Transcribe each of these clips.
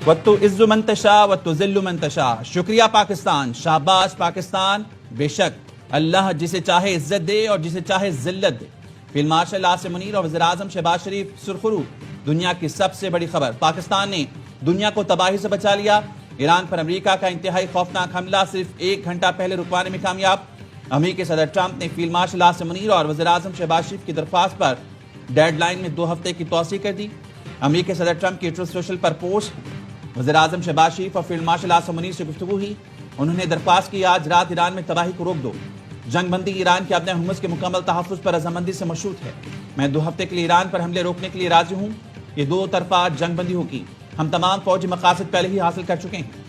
وَتُعِزُّ مَن تَشَاءُ وَتُذِلُّ مَن تَشَاءُ. شکریہ پاکستان، شاباش پاکستان. بے شک اللہ جسے چاہے عزت دے اور جسے چاہے ذلت دے. فیلڈ مارشل عاصم منیر اور وزیر اعظم شہباز شریف سرخرو. دنیا کی سب سے بڑی خبر، پاکستان نے دنیا کو تباہی سے بچا لیا. ایران پر امریکہ کا انتہائی خوفناک حملہ صرف 1 گھنٹہ پہلے رکوانے میں کامیاب. امریکی صدر ٹرمپ نے فیلڈ مارشل عاصم منیر اور وزیر اعظم شہباز شریف کی درخواست پر ڈیڈ لائن میں 2 ہفتے کی توسیع کر دی. امریکی صدر ٹرمپ کی ٹروتھ سوشل پر پوسٹ. وزیر اعظم شہباز شریف اور فیلڈ مارشل عاصم منیر سے گفتگو ہوئی. انہوں نے درخواست کی آج رات ایران میں تباہی کو روک دو. جنگ بندی ایران کے اپنے حرمز کے مکمل تحفظ پر رضامندی سے مشروط ہے. میں 2 ہفتے کے لیے ایران پر حملے روکنے کے لیے راضی ہوں. یہ 2 طرفہ جنگ بندی ہوگی. ہم تمام فوجی مقاصد پہلے ہی حاصل کر چکے ہیں.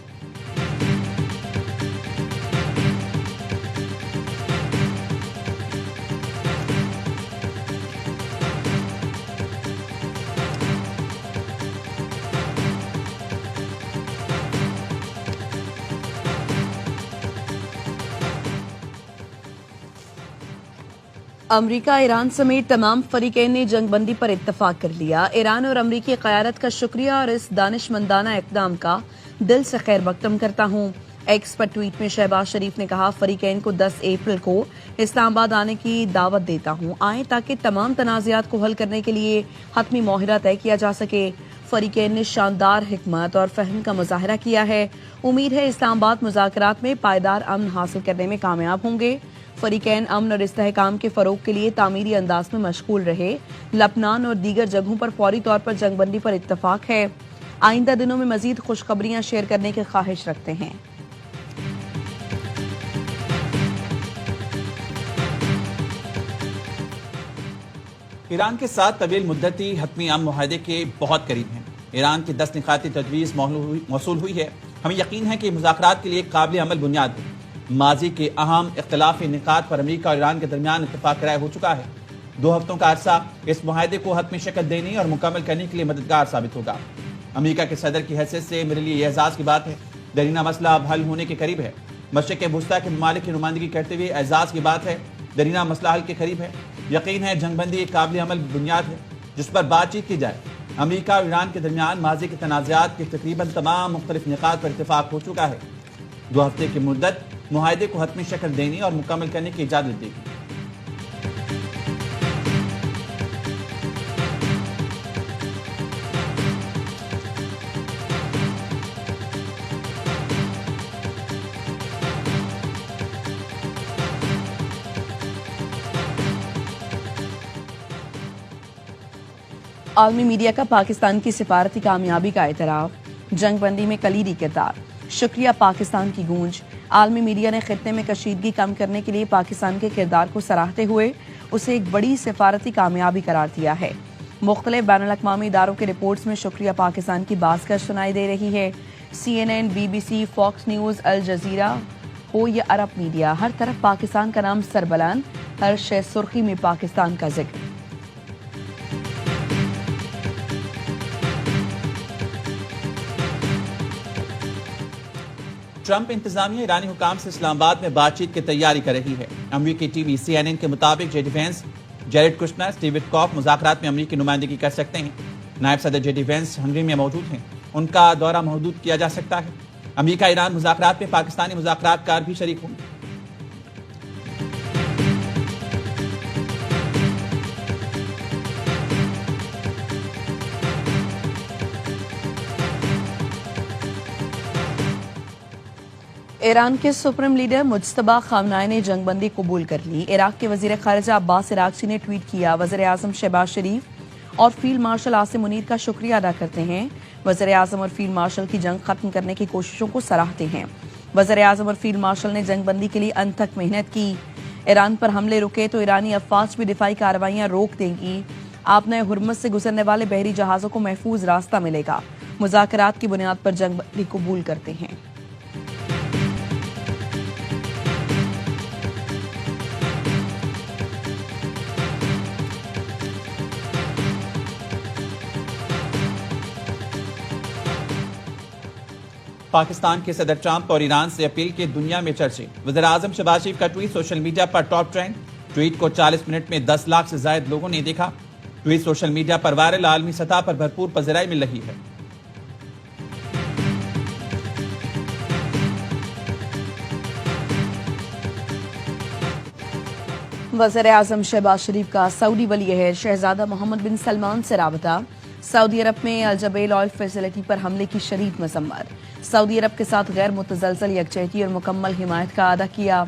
امریکہ ایران سمیت تمام فریقین نے جنگ بندی پر اتفاق کر لیا. ایران اور امریکی قیادت کا شکریہ اور اس دانشمندانہ اقدام کا دل سے خیر مقدم کرتا ہوں. ایکس پر ٹویٹ میں شہباز شریف نے کہا، فریقین کو 10 اپریل کو اسلام آباد آنے کی دعوت دیتا ہوں. آئیں تاکہ تمام تنازعات کو حل کرنے کے لیے حتمی معاہدہ طے کیا جا سکے. فریقین نے شاندار حکمت اور فہم کا مظاہرہ کیا ہے. امید ہے اسلام آباد مذاکرات میں پائیدار امن حاصل کرنے میں کامیاب ہوں گے. فریقین امن اور استحکام کے فروغ کے لیے تعمیری انداز میں مشغول رہے. لبنان اور دیگر جگہوں پر فوری طور پر جنگ بندی پر اتفاق ہے. آئندہ دنوں میں مزید خوشخبریاں شیئر کرنے کی خواہش رکھتے ہیں. ایران کے ساتھ طویل مدتی حتمی امن معاہدے کے بہت قریب ہیں. ایران کی 10 نکاتی تجویز موصول ہوئی ہے. ہمیں یقین ہے کہ مذاکرات کے لیے قابل عمل بنیاد ہے. ماضی کے اہم اختلافی نکات پر امریکہ اور ایران کے درمیان اتفاق رائے ہو چکا ہے. 2 ہفتوں کا عرصہ اس معاہدے کو حتمی شکل دینے اور مکمل کرنے کے لیے مددگار ثابت ہوگا. امریکہ کے صدر کی حیثیت سے میرے لیے یہ اعزاز کی بات ہے. دیرینہ مسئلہ اب حل ہونے کے قریب ہے. مشرق وسطیٰ کے ممالک کی نمائندگی کرتے ہوئے اعزاز کی بات ہے. دیرینہ مسئلہ حل کے قریب ہے. یقین ہے جنگ بندی ایک قابل عمل بنیاد ہے جس پر بات چیت کی جائے. امریکہ اور ایران کے درمیان ماضی کے تنازعات کے تقریباً تمام مختلف نکات پر اتفاق ہو چکا ہے. 2 ہفتے کی مدت معاہدے کو حتمی شکل دینے اور مکمل کرنے کی اجازت دے گی. عالمی میڈیا کا پاکستان کی سفارتی کامیابی کا اعتراف. جنگ بندی میں کلیدی کردار. شکریہ پاکستان کی گونج. عالمی میڈیا نے خطے میں کشیدگی کم کرنے کے لیے پاکستان کے کردار کو سراہتے ہوئے اسے ایک بڑی سفارتی کامیابی قرار دیا ہے. مختلف بین الاقوامی اداروں کے رپورٹس میں شکریہ پاکستان کی بازگشت سنائی دے رہی ہے. CNN, BBC, Fox News, Al Jazeera ہو یا عرب میڈیا، ہر طرف پاکستان کا نام سربلند، ہر شے سرخی میں پاکستان کا ذکر. ٹرمپ انتظامیہ ایرانی حکام سے اسلام آباد میں بات چیت کی تیاری کر رہی ہے. امریکی ٹی وی CNN کے مطابق J D Vance, Jared Kushner, Steve Witkoff مذاکرات میں امریکی نمائندگی کر سکتے ہیں. نائب صدر جے ڈی وینس ہنگری میں موجود ہیں. ان کا دورہ محدود کیا جا سکتا ہے. امریکہ ایران مذاکرات میں پاکستانی مذاکرات کار بھی شریک ہوں. ایران کے سپریم لیڈر مجتبی خامنہئی نے جنگ بندی قبول کر لی. عراق کے وزیر خارجہ عباس عراقچی نے ٹویٹ کیا، وزیر اعظم شہباز شریف اور فیلڈ مارشل عاصم منیر کا شکریہ ادا کرتے ہیں. وزیر اعظم اور فیلڈ مارشل کی جنگ ختم کرنے کی کوششوں کو سراہتے ہیں. وزیر اعظم اور فیلڈ مارشل نے جنگ بندی کے لیے انت تک محنت کی. ایران پر حملے رکے تو ایرانی افواج بھی دفاعی کارروائیاں روک دیں گی. آپ نئے ہرمز سے گزرنے والے بحری جہازوں کو محفوظ راستہ ملے گا. مذاکرات کی بنیاد پر جنگ بندی قبول کرتے ہیں. پاکستان کے صدر ٹرمپ اور ایران سے اپیل کے دنیا میں چرچے. وزیر اعظم شہباز شریف کا ٹویٹ سوشل میڈیا پر ٹاپ ٹرینڈ. ٹویٹ کو 40 منٹ میں 10 لاکھ سے زائد لوگوں نے دیکھا. ٹویٹ سوشل میڈیا پر وائرل، عالمی سطح پر بھرپور پذیرائی مل رہی ہے. वज़ीर आज़म शहबाज शरीफ का सऊदी वली अहद शहजादा मोहम्मद बिन सलमान से राबता। सऊदी अरब में अलजबेल ऑयल फैसिलिटी पर हमले की शदीद मजम्मत। सऊदी अरब के साथ गैर मुतज़लज़ल यकजहती और मुकम्मल हिमायत का अदा किया।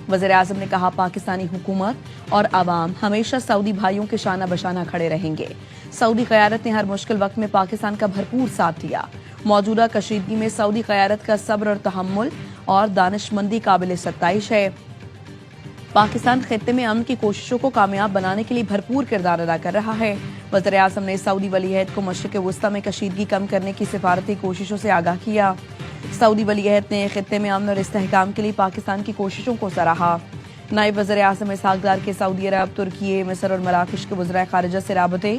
वज़ीर आज़म ने कहा, पाकिस्तानी हुकूमत और आवाम हमेशा सऊदी भाइयों के शाना बशाना खड़े रहेंगे। सऊदी क़यादत ने हर मुश्किल वक्त में पाकिस्तान का भरपूर साथ दिया। मौजूदा कशीदगी में सऊदी क़यादत का सब्र और तहम्मुल और दानिशमंदी काबिल सत्ताइश है। पाकिस्तान खित्ते में अमन की कोशिशों को कामयाब बनाने के लिए भरपूर किरदार अदा कर रहा है। वज़ीर आज़म ने सऊदी वली अहद को मशरिक़ वुस्ता में कशीदगी कम करने की सिफारती कोशिशों से आगाह किया। सऊदी वली अहद ने खित्ते में अमन और इस्तेहकाम के लिए पाकिस्तान की कोशिशों को सराहा। नायब वज़ीर आज़म इसहाक़ डार के सऊदी अरब, तुर्की, मिस्र और मराकश के वज़राए ख़ारिजा से राबते।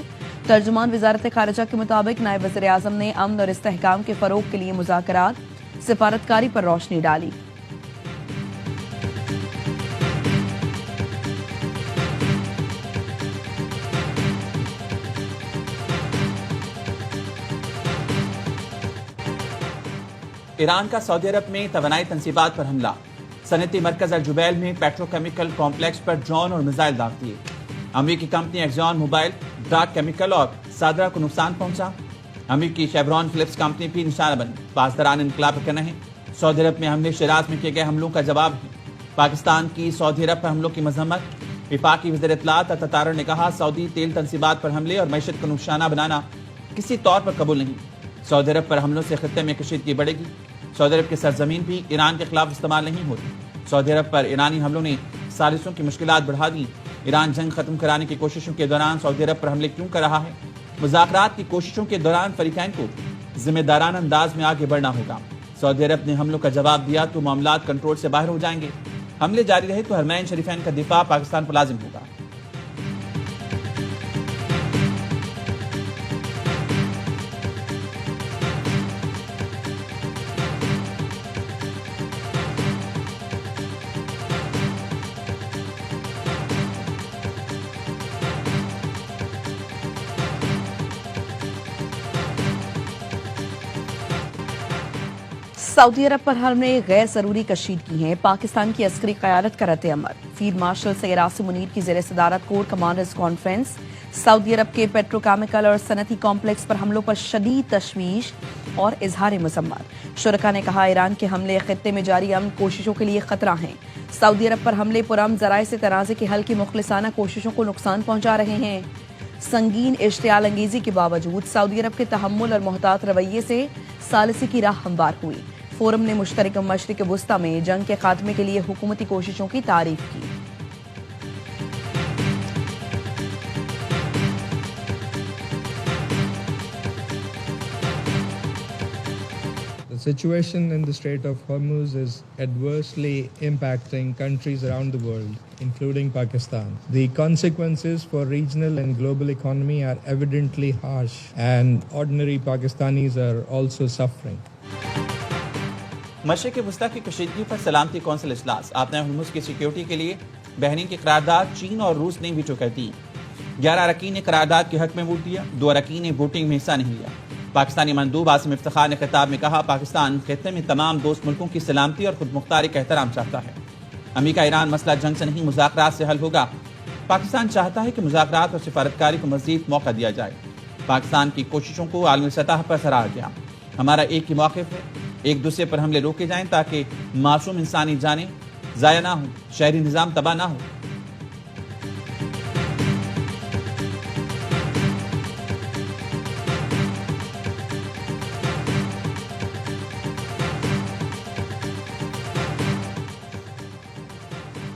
तर्जुमान वज़ारत ख़ारिजा के मुताबिक नायब वज़ीर आज़म ने अमन और इस्तेहकाम के फ़रोग़ के लिए मुज़ाकरात, सिफारतकारी पर रोशनी डाली। ईरान का सऊदी अरब में तवानाई तनसीबात पर हमला। सनती मरकज अल जुबैल में पेट्रोकेमिकल कॉम्प्लेक्स पर ड्रोन और मिसाइल दाग दिए। अमरीकी कंपनी एक्सॉन मोबाइल, डार्क केमिकल और सादरा को नुकसान पहुंचा। अमरीकी शेवरॉन फिलिप्स कंपनी भी निशाना बनी। पासदारान इनकलाब कर रहे। सऊदी अरब में हमले शिराज में किए गए हमलों का जवाब है। पाकिस्तान की सऊदी अरब पर हमलों की मजम्मत। विफाकी वज़ीर इत्तलात अतातार ने कहा, सऊदी तेल तनसीबात पर हमले और मैशत को निशाना बनाना किसी तौर पर कबूल नहीं। सऊदी अरब पर हमलों से खित्ते में कशीदगी बढ़ेगी। सऊदी अरब की सरजमीन भी ईरान के खिलाफ इस्तेमाल नहीं होती। सऊदी अरब पर ईरानी हमलों ने सालिसों की मुश्किलात बढ़ा दी। ईरान जंग खत्म कराने की कोशिशों के दौरान सऊदी अरब पर हमले क्यों कर रहा है? मुज़ाकरात की कोशिशों के दौरान फरीकैन को जिम्मेदाराना अंदाज में आगे बढ़ना होगा। सऊदी अरब ने हमलों का जवाब दिया तो मामलात कंट्रोल से बाहर हो जाएंगे। हमले जारी रहे तो हरमैन शरीफैन का दिफा पाकिस्तान पर लाजिम होगा। सऊदी अरब पर हमले गैर जरूरी कशीदगी हैं। पाकिस्तान की अस्करी क़यादत का रद्द अमल। फील्ड मार्शल सैयद आसिम मुनीर की ज़ेर सदारत कोर कमांडर्स कॉन्फ्रेंस। सऊदी अरब के पेट्रोकेमिकल और सनती कॉम्प्लेक्स पर हमलों पर शदीद तशवीश और इजहार मजम्मत। शुरका ने कहा, ईरान के हमले खित्ते में जारी अमन कोशिशों के लिए खतरा हैं। सऊदी अरब पर हमले पुरअमन ज़राए से तनाज़े के हल की मुखलिसाना कोशिशों को नुकसान पहुंचा रहे हैं। संगीन इश्तियाल अंगेजी के बावजूद सऊदी अरब के तहम्मुल और मोहतात रवैये से सालिसी की राह हमवार हुई। फोरम ने मुश्तरका मशरिक़ वुस्ता में जंग के खात्मे के लिए हुकूमती कोशिशों की तारीफ की। The situation in the Strait of Hormuz is adversely impacting countries around the world, including Pakistan. The consequences for regional and global economy are evidently harsh, and ordinary Pakistanis are also suffering. मशरिक़ वुस्ता की कशीदगी पर सलामती council इजलास। आपने Hormuz की security के लिए Bahrain की करारदाद चीन और रूस ने वीटो कर दी। 11 अरकान ने करारदाद के हक में वोट दिया। 2 अरकान ने वोटिंग में हिस्सा नहीं लिया। पाकिस्तानी मंदूब आसिम इफ्तिखार ने खिताब में कहा, पाकिस्तान खित्ते में तमाम दोस्त मुल्कों की सलामती और खुद मुख्तारी का एहतराम चाहता है। अमेरिका ईरान मसला जंग से नहीं मुज़ाकरात से हल होगा। पाकिस्तान चाहता है कि मुज़ाकरात और सिफारतकारी को मज़ीद मौका दिया जाए। पाकिस्तान की कोशिशों को आलमी सतह पर सराहा गया। हमारा एक ही मौक़िफ़ है, एक दूसरे पर हमले रोके जाएं ताकि मासूम इंसानी जानें ज़ाया ना हो, शहरी निज़ाम तबाह ना हो।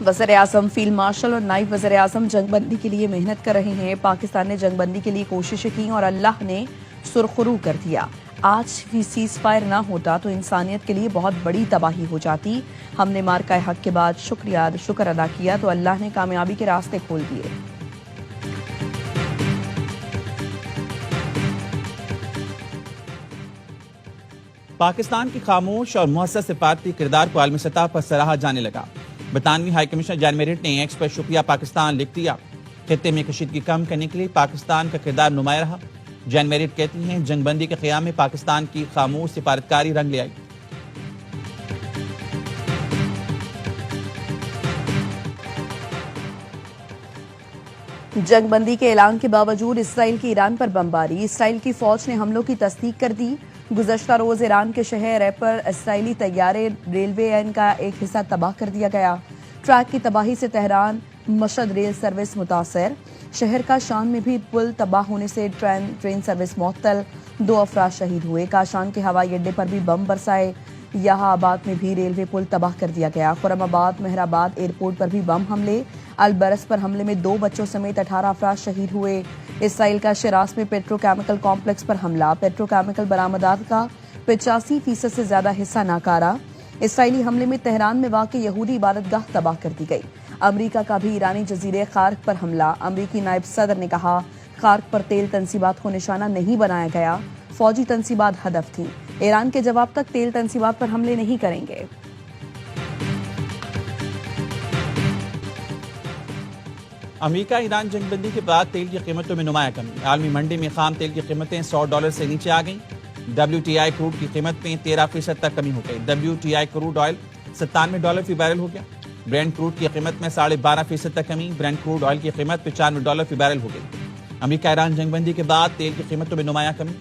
वज़ीर आज़म, फील्ड मार्शल और नायब वज़ीर आज़म जंगबंदी के लिए मेहनत कर रहे हैं। पाकिस्तान ने जंगबंदी के लिए कोशिशें की और अल्लाह ने सुरखरू कर दिया। आज भी सीज़ फायर ना होता तो इंसानियत के लिए बहुत बड़ी तबाही हो जाती। हमने मार्का हक के बाद शुक्र अदा किया तो अल्लाह ने कामयाबी के रास्ते खोल दिए। पाकिस्तान की खामोश और मुहस्सस सिफारती किरदार को आलमी सतह पर सराहा जाने लगा। बरतानवी हाई कमिश्नर जैन मेरिट ने एक्स पर शुक्रिया पाकिस्तान लिख दिया। खित्ते में कशीदगी कम करने के लिए पाकिस्तान का किरदार नुमाया रहा। जैन मेरिट कहती हैं, जंगबंदी के क़याम में पाकिस्तान की खामोश सिफारतकारी रंग ले आई। जंग बंदी के ऐलान के बावजूद इसराइल की ईरान पर बमबारी। इसराइल की फौज ने हमलों की तस्दीक कर दी। गुज़श्ता रोज ईरान के शहर रैब पर इसराइली तैयारे रेलवे लाइन का एक हिस्सा तबाह कर दिया गया। ट्रैक की तबाही से तेहरान मशहद रेल सर्विस मुतासर। शहर का शान में भी पुल तबाह होने से ट्रेन सर्विस मुअत्तल। 2 अफराद शहीद हुए। काशान के हवाई अड्डे पर भी बम बरसाए। यहाबाद में भी रेलवे पुल तबाह कर दिया गया। खुरमाबाद मेहराबाद एयरपोर्ट पर भी बम हमले। अलबरस पर हमले में 2 बच्चों समेत 18 अफराद शहीद हुए। इसराइल का शिरास में पेट्रोकेमिकल कॉम्प्लेक्स पर हमला। पेट्रोकेमिकल बरामदात का 85% से ज्यादा हिस्सा नाकारा। इसराइली हमले में तेहरान में वाक़ यहूदी इबादतगाह तबाह कर दी गई। अमरीका का भी ईरानी जजीरे खार्क पर हमला। अमरीकी नायब सदर ने कहा खार्क पर तेल तंसीबात को निशाना नहीं बनाया गया, फौजी तंसीबात हदफ थी। ईरान के जवाब तक तेल तंसीबात पर हमले नहीं करेंगे। अमेरिका ईरान जंगबंदी के बाद तेल की कीमतों में नुमाया कमी। आलमी मंडी में खाम तेल की कीमतें $100 से नीचे आ गईं। WTI क्रूड की कीमत में 13% तक कमी हो गई। WTI क्रूड ऑयल $97 फी बैरल हो गया। ब्रेंट क्रूड की कीमत में 12.5% तक कमी। ब्रेंट क्रूड ऑयल की कीमत $95 फी बैरल हो गई। अमेरिका ईरान जंगबंदी के बाद तेल की कीमतों में नुमाया कमी।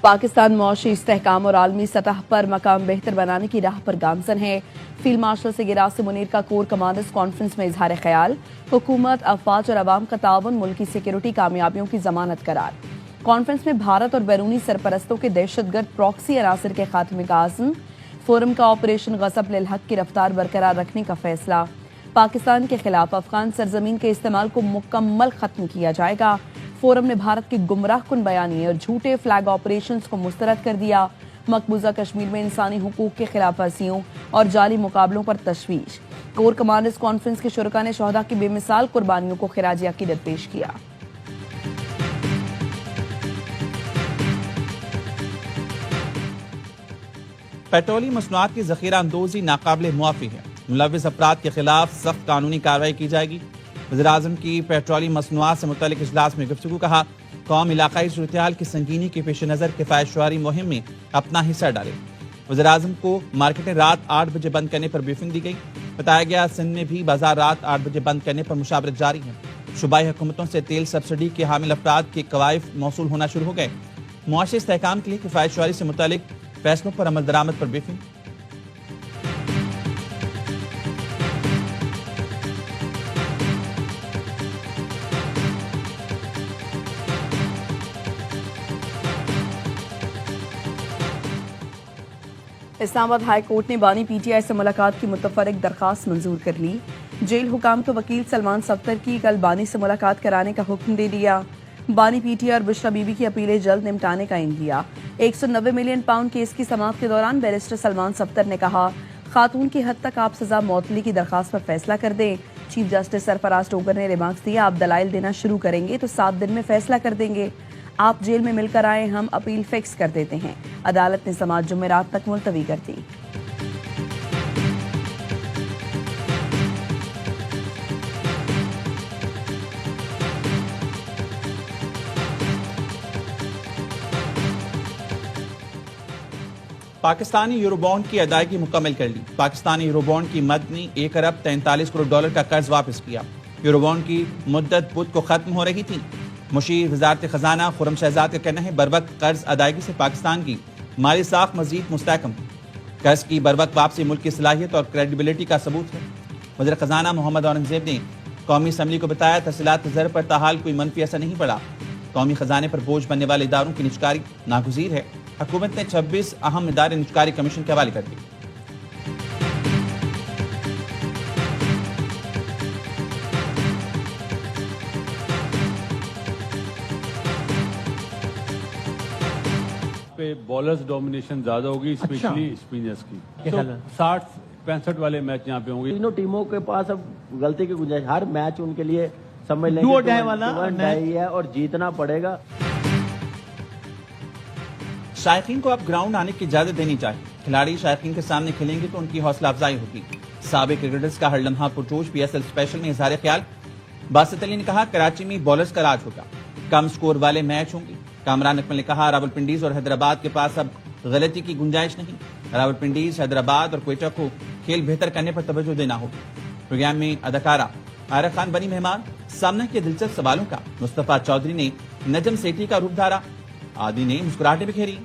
पाकिस्तान मुआशी इस्तेहकाम और आलमी सतह पर मकाम बेहतर बनाने की राह पर गामजन है। फील्ड मार्शल से गिरासिम मुनीर का कोर कमांडर्स कॉन्फ्रेंस में इजहार ख्याल। हुकूमत, अफवाज और अवाम का ताउन मुल्की सिक्योरिटी कामयाबियों की जमानत करार। कॉन्फ्रेंस में भारत और बैरूनी सरपरस्तों के दहशतगर्द प्रॉक्सी अनासर के खात्मे का आज़म। फोरम का ऑपरेशन गज़ब लिल हक की रफ्तार बरकरार रखने का फैसला। पाकिस्तान के खिलाफ अफगान सरजमीन के इस्तेमाल को मुकम्मल खत्म किया जाएगा। फोरम ने भारत के गुमराह कुन बयानी और झूठे फ्लैग ऑपरेशंस को मुस्तरद कर दिया। मकबूजा कश्मीर में इंसानी हुकूक के खिलाफ वर्जियों और जाली मुकाबलों पर तशवीश। कोर कमांडर्स कॉन्फ्रेंस के शुरका ने शोहदा की बेमिसाल कुर्बानियों को खिराज अकीदत पेश किया। पेट्रोलियम मसनूआत की ज़ख़ीरा अंदोज़ी नाकाबिल मुआफ़ी है। मुलव्विस अफराद के खिलाफ सख्त कानूनी कार्रवाई की जाएगी। वज़ीर-ए-आज़म की पेट्रोलियम मसनूआत से मुतल्लिक़ इजलास में गुफ्तगू। कहा कौम इलाकाई सूरत-ए-हाल की संगीनी के पेश नज़र किफ़ायत-शुआरी मुहिम में अपना हिस्सा डाले। वज़ीर-ए-आज़म को मार्केटें रात 8 बजे बंद करने पर ब्रीफिंग दी गई। बताया गया सिंध में भी बाजार रात 8 बजे बंद करने पर मुशावरत जारी है। सूबाई हुकूमतों से तेल सब्सिडी के हामिल अफराद के कवायफ मौसूल होना शुरू हो गए। मुआशी इस्तेहकाम के लिए किफ़ायत-शुआरी से मुतल्लिक़ फैसलों पर अमल दरामद पर ब्रीफिंग। इस्लामाबाद हाई कोर्ट ने बानी PTI से मुलाकात की मुतफर्रिक दरखास्त मंजूर कर ली। जेल हुकाम को वकील सलमान सफ्तर की कल बानी से मुलाकात कराने का हुक्म दे दिया। बानी PTI और बुशरा बीबी की अपीलें जल्द निपटाने का इन दिया। 190 मिलियन पाउंड केस की समाप्त के दौरान बैरिस्टर सलमान सफ्तर ने कहा खातून की हद तक आप सजा मौतली की दरखास्त पर फैसला कर दें। चीफ जस्टिस सरफराज टोगर ने रिमार्क्स दिया आप दलाइल देना शुरू करेंगे तो 7 दिन में फैसला कर देंगे। आप जेल में मिलकर आए, हम अपील फिक्स कर देते हैं। अदालत ने समाअत जुमेरात तक मुलतवी कर दी। पाकिस्तानी यूरोबॉन्ड की अदायगी मुकम्मल कर ली। पाकिस्तानी यूरोबॉन्ड की मद ने $1 अरब 43 करोड़ डॉलर का कर्ज वापस किया। यूरोबॉन्ड की मुद्दत बुध को खत्म हो रही थी। मुशीर वजारत खजाना खुरम शहजाद का कहना है बरवक्त कर्ज अदायगी से पाकिस्तान की माली साख मजीद मुस्तहकम। कर्ज की बरवक्त वापसी मुल्क की सलाहियत और क्रेडिबिलिटी का सबूत है। वज़ीर खजाना मोहम्मद औरंगजेब ने कौमी असम्बली को बताया तहसीलात ज़र पर ताहाल कोई मनफी असर नहीं पड़ा। कौमी खजाने पर बोझ बनने वाले इदारों की निजकारी नागुज़ीर है। हुकूमत ने 26 अहम इदारे निजकारी कमीशन के हवाले कर दिए। पे बॉलर्स डोमिनेशन ज्यादा होगी, स्पेशली स्पिनर्स की। तो 60-65 वाले मैच यहाँ पे होंगे। तीनों टीमों के पास अब गलती की गुंजाइश, हर मैच उनके लिए समझ लेंगे डू और डाई वाला है और जीतना पड़ेगा। शायकीन को अब ग्राउंड आने की इजाजत देनी चाहिए। खिलाड़ी शायकीन के सामने खेलेंगे तो उनकी हौसला अफजाई होगी। साबिक क्रिकेटर्स का हर लम्हा पुरजोश PSL स्पेशल में इजहार ख्याल। बासित अली ने कहा कराची में बॉलर्स का राज होगा, कम स्कोर वाले मैच होंगे। کامران اکمل نے کہا راولپنڈیز اور حیدرآباد کے پاس اب غلطی کی گنجائش نہیں. راولپنڈیز، حیدرآباد اور کوئٹہ کو کھیل بہتر کرنے پر توجہ دینا ہوگی. پروگرام میں اداکارہ عائرہ خان بنی مہمان. سامنے کے دلچسپ سوالوں کا مصطفیٰ چودھری نے نجم سیٹھی کا روپ دھارا. عادی نے مسکراہٹیں بکھیری.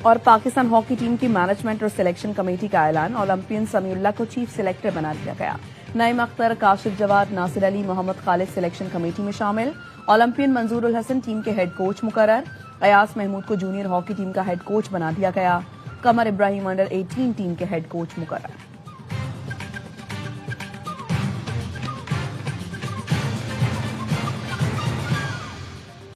اور پاکستان ہاکی ٹیم کی مینجمنٹ اور سلیکشن کمیٹی کا اعلان. اولمپئن سمیع اللہ کو چیف سلیکٹر بنا دیا گیا. نعیم اختر، کاشف جواد، ناصر علی، محمد خالد سلیکشن کمیٹی میں شامل. اولمپئن منظور الحسن ٹیم کے ہیڈ کوچ مقرر. ایاز محمود کو جونیئر ہاکی ٹیم کا ہیڈ کوچ بنا دیا گیا. قمر ابراہیم انڈر 18 ٹیم کے ہیڈ کوچ مقرر.